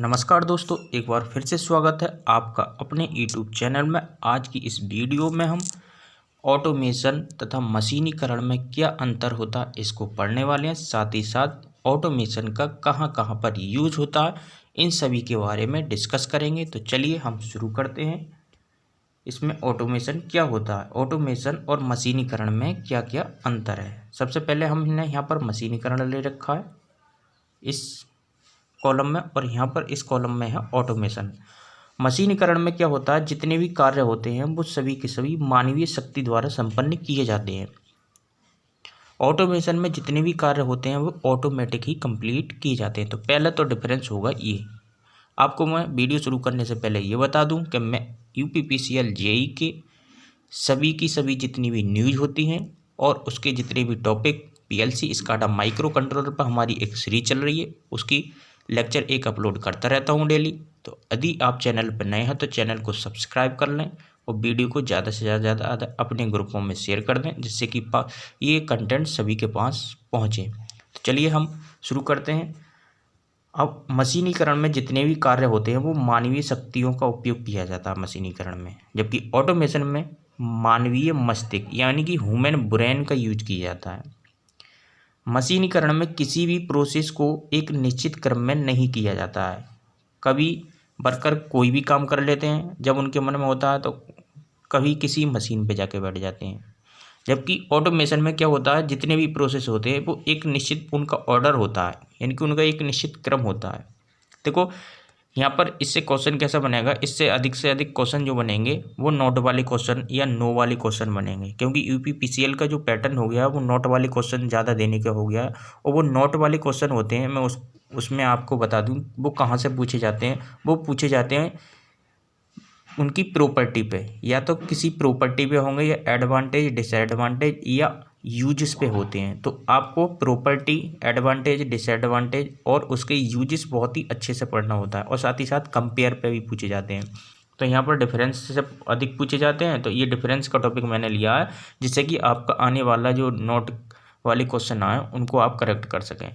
नमस्कार दोस्तों, एक बार फिर से स्वागत है आपका अपने YouTube चैनल में। आज की इस वीडियो में हम ऑटोमेशन तथा मशीनीकरण में क्या अंतर होता है इसको पढ़ने वाले हैं। साथ ही साथ ऑटोमेशन का कहां कहां पर यूज होता है इन सभी के बारे में डिस्कस करेंगे। तो चलिए हम शुरू करते हैं। इसमें ऑटोमेशन क्या होता है, ऑटोमेशन और मशीनीकरण में क्या क्या अंतर है। सबसे पहले हमने यहाँ पर मशीनीकरण ले रखा है इस कॉलम में, और यहाँ पर इस कॉलम में है ऑटोमेशन। मशीनीकरण में क्या होता है, जितने भी कार्य होते हैं वो सभी के सभी मानवीय शक्ति द्वारा संपन्न किए जाते हैं। ऑटोमेशन में जितने भी कार्य होते हैं वो ऑटोमेटिक ही कंप्लीट किए जाते हैं। तो पहला तो डिफरेंस होगा ये। आपको मैं वीडियो शुरू करने से पहले ये बता दूं कि मैं यूपीपीसीएल जेई के सभी की सभी जितनी भी न्यूज होती हैं और उसके जितने भी topic PLC SCADA micro controller पर हमारी एक सीरीज चल रही है, उसकी लेक्चर एक अपलोड करता रहता हूँ डेली। तो यदि आप चैनल पर नए हैं तो चैनल को सब्सक्राइब कर लें और वीडियो को ज़्यादा से ज़्यादा अपने ग्रुपों में शेयर कर दें, जिससे कि ये कंटेंट सभी के पास पहुँचे। तो चलिए हम शुरू करते हैं। अब मशीनीकरण में जितने भी कार्य होते हैं वो मानवीय शक्तियों का उपयोग किया जाता है मशीनीकरण में, जबकि ऑटोमेशन में मानवीय मस्तिष्क यानी कि ह्यूमन ब्रेन का यूज किया जाता है। मशीनीकरण में किसी भी प्रोसेस को एक निश्चित क्रम में नहीं किया जाता है। कभी वर्कर कोई भी काम कर लेते हैं जब उनके मन में होता है, तो कभी किसी मशीन पे जाके बैठ जाते हैं। जबकि ऑटोमेशन में क्या होता है, जितने भी प्रोसेस होते हैं वो एक निश्चित उनका ऑर्डर होता है, यानी कि उनका एक निश्चित क्रम होता है। देखो यहाँ पर इससे क्वेश्चन कैसा बनेगा, इससे अधिक क्वेश्चन जो बनेंगे वो नोट वाले क्वेश्चन या नो वाले क्वेश्चन बनेंगे, क्योंकि यूपीपीसीएल का जो पैटर्न हो गया वो नोट वाले क्वेश्चन ज़्यादा देने का हो गया है। और वो नोट वाले क्वेश्चन होते हैं, मैं उसमें आपको बता दूं वो कहाँ से पूछे जाते हैं। वो पूछे जाते हैं उनकी प्रॉपर्टी पे, या तो किसी प्रॉपर्टी पे होंगे, या एडवांटेज डिसएडवांटेज या यूजेस पे होते हैं। तो आपको प्रॉपर्टी, एडवांटेज, डिसएडवांटेज और उसके यूजेस बहुत ही अच्छे से पढ़ना होता है, और साथ ही साथ कंपेयर पे भी पूछे जाते हैं। तो यहाँ पर डिफरेंस से अधिक पूछे जाते हैं, तो ये डिफरेंस का टॉपिक मैंने लिया है जिससे कि आपका आने वाला जो नोट वाले क्वेश्चन आए उनको आप करेक्ट कर सकें।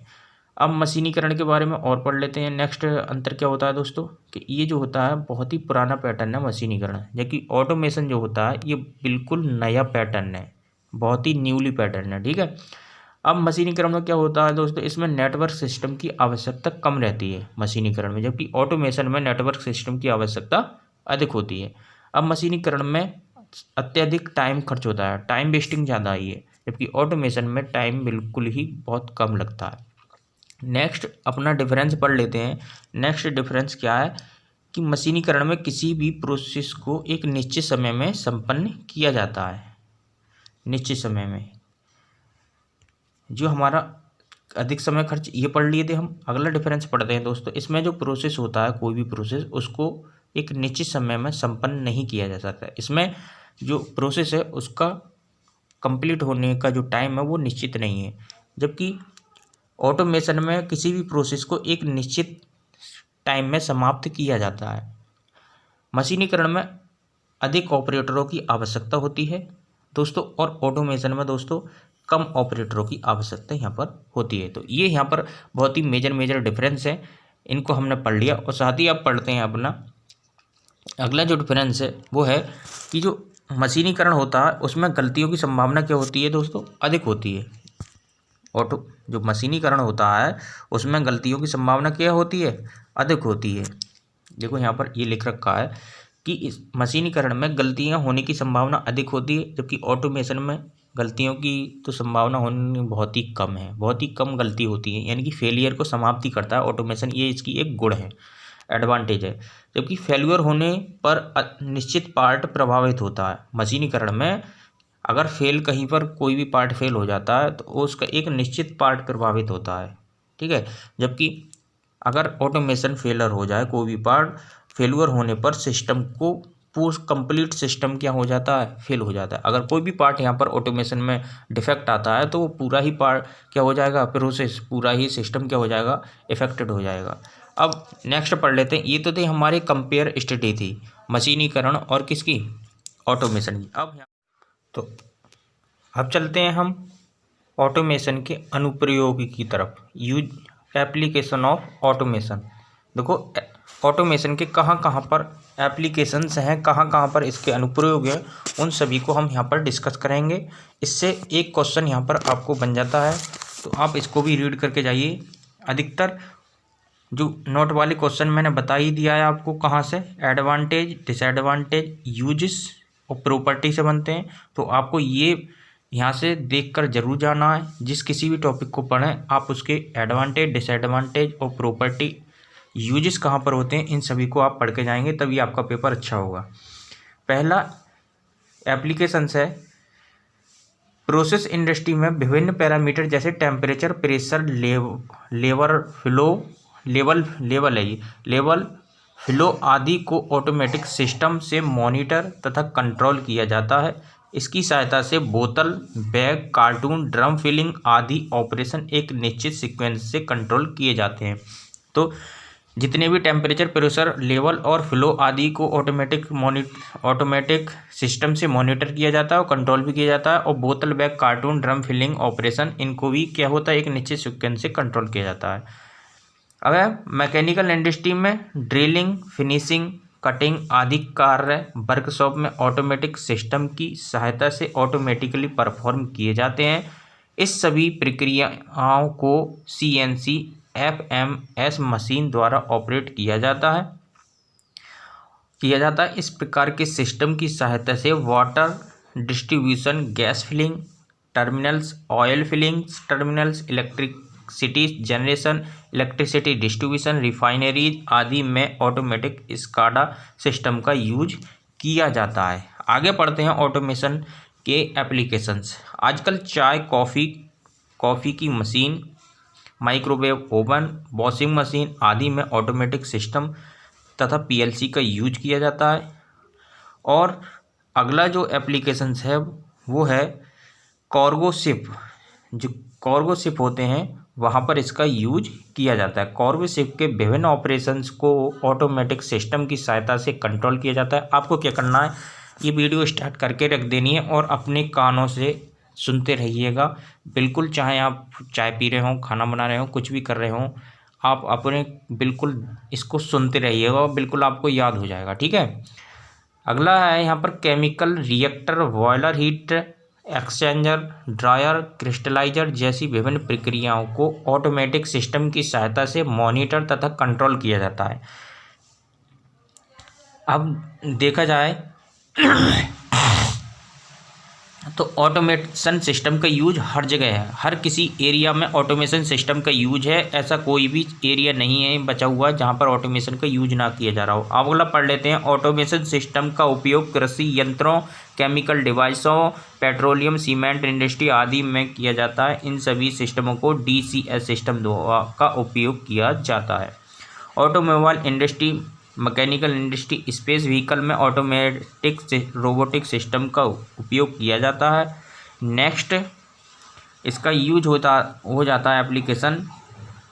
अब मशीनीकरण के बारे में और पढ़ लेते हैं। नेक्स्ट अंतर क्या होता है दोस्तों, कि ये जो होता है बहुत ही पुराना पैटर्न है मशीनीकरण, जबकि ऑटोमेशन जो होता है ये बिल्कुल नया पैटर्न है, बहुत ही न्यूली पैटर्न है। ठीक है। अब मशीनीकरण में क्या होता है दोस्तों, इसमें नेटवर्क सिस्टम की आवश्यकता कम रहती है मशीनीकरण में, जबकि ऑटोमेशन में नेटवर्क सिस्टम की आवश्यकता अधिक होती है। अब मशीनीकरण में अत्यधिक टाइम खर्च होता है, टाइम वेस्टिंग ज़्यादा आई है, जबकि ऑटोमेशन में टाइम बिल्कुल ही बहुत कम लगता है। नेक्स्ट अपना डिफरेंस पढ़ लेते हैं। नेक्स्ट डिफरेंस क्या है कि मशीनीकरण में किसी भी प्रोसेस को एक निश्चित समय में संपन्न किया जाता है। निश्चित समय में जो हमारा अधिक समय खर्च, ये पढ़ लिए थे हम। अगला डिफरेंस पढ़ते हैं दोस्तों। इसमें जो प्रोसेस होता है, कोई भी प्रोसेस, उसको एक निश्चित समय में संपन्न नहीं किया जा सकता। इसमें जो प्रोसेस है उसका कंप्लीट होने का जो टाइम है वो निश्चित नहीं है, जबकि ऑटोमेशन में किसी भी प्रोसेस को एक निश्चित टाइम में समाप्त किया जाता है। मशीनीकरण में अधिक ऑपरेटरों की आवश्यकता होती है दोस्तों, और ऑटोमेशन में दोस्तों कम ऑपरेटरों की आवश्यकता यहाँ पर होती है। तो ये यहाँ पर बहुत ही मेजर डिफरेंस है, इनको हमने पढ़ लिया। और साथ ही आप पढ़ते हैं अपना अगला जो डिफरेंस है वो है कि जो मशीनीकरण होता है उसमें गलतियों की संभावना क्या होती है दोस्तों, अधिक होती है। जो मशीनीकरण होता है उसमें गलतियों की संभावना क्या होती है, अधिक होती है। देखो यहाँ पर ये लिख रखा है कि इस मशीनीकरण में गलतियाँ होने की संभावना अधिक होती है, जबकि ऑटोमेशन में गलतियों की तो संभावना होने बहुत ही कम है, बहुत ही कम गलती होती है, यानी कि फेलियर को समाप्ति करता है ऑटोमेशन। ये इसकी एक गुण है, एडवांटेज है। जबकि फेल्यूर होने पर निश्चित पार्ट प्रभावित होता है। मशीनीकरण में अगर कहीं पर कोई भी पार्ट फेल हो जाता है तो उसका एक निश्चित पार्ट प्रभावित होता है। ठीक है। जबकि अगर ऑटोमेशन फेलर हो जाए, कोई भी पार्ट फेलुअर होने पर सिस्टम को पूरा कंप्लीट सिस्टम क्या हो जाता है, फेल हो जाता है। अगर कोई भी पार्ट यहाँ पर ऑटोमेशन में डिफेक्ट आता है तो वो पूरा ही पार्ट क्या हो जाएगा, प्रोसेस, पूरा ही सिस्टम क्या हो जाएगा, इफेक्टेड हो जाएगा। अब नेक्स्ट पढ़ लेते हैं। ये तो थे हमारे कंपेयर स्टडी थी मशीनीकरण और किसकी, ऑटोमेशन की। अब चलते हैं हम ऑटोमेशन के अनुप्रयोग की तरफ, यूज एप्लीकेशन ऑफ ऑटोमेशन। देखो ऑटोमेशन के कहाँ कहाँ पर एप्लीकेशंस हैं, कहाँ कहाँ पर इसके अनुप्रयोग हैं, उन सभी को हम यहाँ पर डिस्कस करेंगे। इससे एक क्वेश्चन यहाँ पर आपको बन जाता है, तो आप इसको भी रीड करके जाइए। अधिकतर जो नोट वाले क्वेश्चन मैंने बता ही दिया है आपको, कहाँ से एडवांटेज, डिसएडवांटेज, यूजेस और प्रॉपर्टी से बनते हैं। तो आपको ये यहाँ से देखकर जरूर जाना है। जिस किसी भी टॉपिक को पढ़ें आप उसके एडवांटेज, डिसएडवांटेज और प्रॉपर्टी, यूजेस कहाँ पर होते हैं, इन सभी को आप पढ़ के जाएंगे, तभी आपका पेपर अच्छा होगा। पहला एप्लीकेशंस है, प्रोसेस इंडस्ट्री में विभिन्न पैरामीटर जैसे टेम्परेचर, प्रेशर, लेवल, फ्लो आदि को ऑटोमेटिक सिस्टम से मॉनिटर तथा कंट्रोल किया जाता है। इसकी सहायता से बोतल, बैग, कार्टून, ड्रम फिलिंग आदि ऑपरेशन एक निश्चित सीक्वेंस से कंट्रोल किए जाते हैं। तो जितने भी टेम्परेचर, प्रेशर, लेवल और फ्लो आदि को ऑटोमेटिक सिस्टम से मॉनिटर किया जाता है और कंट्रोल भी किया जाता है। और बोतल, bag, carton, drum filling operation, इनको भी क्या होता है, एक निश्चित सीक्वेंस से कंट्रोल किया जाता है। अगर मैकेनिकल इंडस्ट्री में ड्रिलिंग, फिनिशिंग, कटिंग आदि कार्य वर्कशॉप में ऑटोमेटिक सिस्टम की सहायता से ऑटोमेटिकली परफॉर्म किए जाते हैं। इस सभी प्रक्रियाओं को CNC FMS मशीन द्वारा ऑपरेट किया जाता है। इस प्रकार के सिस्टम की सहायता से water distribution, gas filling terminals, oil filling terminals, electricity generation, electricity distribution, refineries आदि में ऑटोमेटिक स्काडा सिस्टम का यूज किया जाता है। आगे पढ़ते हैं ऑटोमेशन के एप्लीकेशंस। आजकल चाय, कॉफ़ी की machine, microwave oven, washing machine आदि में ऑटोमेटिक सिस्टम तथा PLC का यूज किया जाता है। और अगला जो एप्लीकेशंस है वो है कार्गो शिप। जो कार्गो शिप होते हैं वहाँ पर इसका यूज किया जाता है। कार्गो शिप के विभिन्न ऑपरेशंस को ऑटोमेटिक सिस्टम की सहायता से कंट्रोल किया जाता है। आपको क्या करना है, ये वीडियो स्टार्ट करके रख देनी है और अपने कानों से सुनते रहिएगा। बिल्कुल, चाहे आप चाय पी रहे हों, खाना बना रहे हों, कुछ भी कर रहे हों, आप अपने बिल्कुल इसको सुनते रहिएगा और बिल्कुल आपको याद हो जाएगा। ठीक है। अगला है यहाँ पर chemical reactor, boiler, heat exchanger, dryer, crystallizer जैसी विभिन्न प्रक्रियाओं को ऑटोमेटिक सिस्टम की सहायता से मॉनिटर तथा कंट्रोल किया जाता है। अब देखा जाए तो ऑटोमेशन सिस्टम का यूज हर जगह है, हर किसी एरिया में ऑटोमेशन सिस्टम का यूज है। ऐसा कोई भी एरिया नहीं है बचा हुआ जहां पर ऑटोमेशन का यूज ना किया जा रहा हो। अब अगला पढ़ लेते हैं। ऑटोमेशन सिस्टम का उपयोग कृषि यंत्रों, केमिकल डिवाइसों, पेट्रोलियम, सीमेंट इंडस्ट्री आदि में किया जाता है। इन सभी सिस्टमों को DCS सिस्टम का उपयोग किया जाता है। Automobile industry, mechanical industry, space vehicle में ऑटोमेटिक रोबोटिक सिस्टम का उपयोग किया जाता है। नेक्स्ट इसका यूज हो जाता है एप्लीकेशन।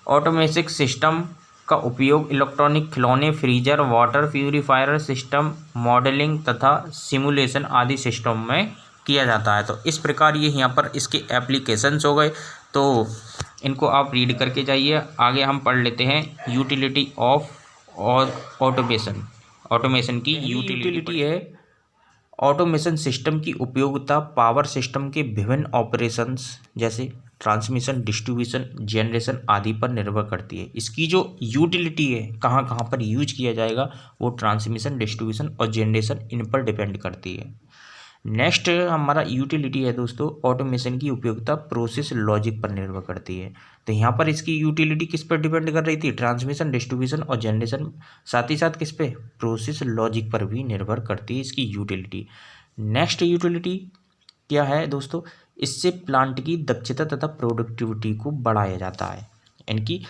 ऑटोमेटिक सिस्टम का उपयोग इलेक्ट्रॉनिक खिलौने, freezer, water purifier system, modelling तथा सिमुलेशन आदि सिस्टम में किया जाता है। तो इस प्रकार ये यहाँ पर इसके एप्लीकेशंस हो गए, तो इनको आप रीड करके जाइए। आगे हम पढ़ लेते हैं यूटिलिटी ऑफ और ऑटोमेशन की यूटिलिटी है। ऑटोमेशन सिस्टम की उपयोगिता पावर सिस्टम के विभिन्न ऑपरेशंस जैसे ट्रांसमिशन, डिस्ट्रीब्यूशन, जनरेशन आदि पर निर्भर करती है। इसकी जो यूटिलिटी है, कहाँ कहाँ पर यूज किया जाएगा, वो ट्रांसमिशन, डिस्ट्रीब्यूशन और जनरेशन इन पर डिपेंड करती है। नेक्स्ट हमारा यूटिलिटी है दोस्तों, ऑटोमेशन की उपयोगिता प्रोसेस लॉजिक पर निर्भर करती है। तो यहाँ पर इसकी यूटिलिटी किस पर डिपेंड कर रही थी, ट्रांसमिशन, डिस्ट्रीब्यूशन और जनरेशन, साथ ही साथ किस पे, प्रोसेस लॉजिक पर भी निर्भर करती है इसकी यूटिलिटी। नेक्स्ट यूटिलिटी क्या है दोस्तों, इससे प्लांट की दक्षता तथा प्रोडक्टिविटी को बढ़ाया जाता है। इनकी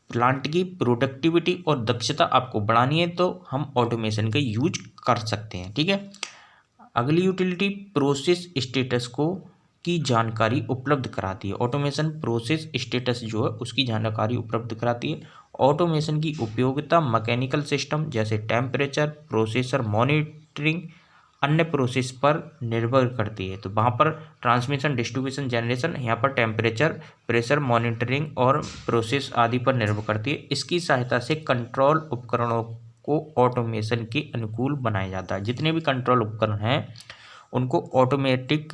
प्लांट की प्रोडक्टिविटी और दक्षता आपको बढ़ानी है तो हम ऑटोमेशन का यूज कर सकते हैं। ठीक है। अगली यूटिलिटी प्रोसेस स्टेटस की जानकारी उपलब्ध कराती है। ऑटोमेशन प्रोसेस स्टेटस जो है उसकी जानकारी उपलब्ध कराती है। ऑटोमेशन की उपयोगिता मैकेनिकल सिस्टम जैसे टेम्परेचर, प्रोसेसर मॉनिटरिंग, अन्य प्रोसेस पर निर्भर करती है। तो वहाँ पर ट्रांसमिशन, डिस्ट्रीब्यूशन, जनरेशन, यहाँ पर टेम्परेचर, प्रेशर मॉनिटरिंग और प्रोसेस आदि पर निर्भर करती है। इसकी सहायता से कंट्रोल उपकरणों को ऑटोमेशन के अनुकूल बनाया जाता है। जितने भी कंट्रोल उपकरण हैं उनको ऑटोमेटिक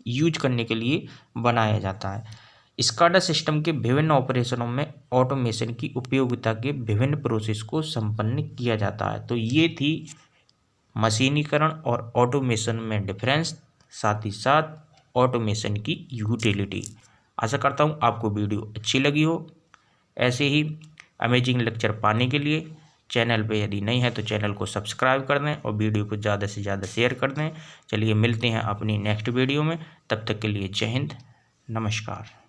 यूज करने के लिए बनाया जाता है। स्काडा सिस्टम के विभिन्न ऑपरेशनों में ऑटोमेशन की उपयोगिता के विभिन्न प्रोसेस को संपन्न किया जाता है। तो ये थी मशीनीकरण और ऑटोमेशन में डिफरेंस, साथ ही साथ ऑटोमेशन की यूटिलिटी। आशा करता हूँ आपको वीडियो अच्छी लगी हो। ऐसे ही अमेजिंग लेक्चर पाने के लिए चैनल पे यदि नहीं है तो चैनल को सब्सक्राइब कर दें और वीडियो को ज़्यादा से ज़्यादा शेयर कर दें। चलिए मिलते हैं अपनी नेक्स्ट वीडियो में, तब तक के लिए जय हिंद, नमस्कार।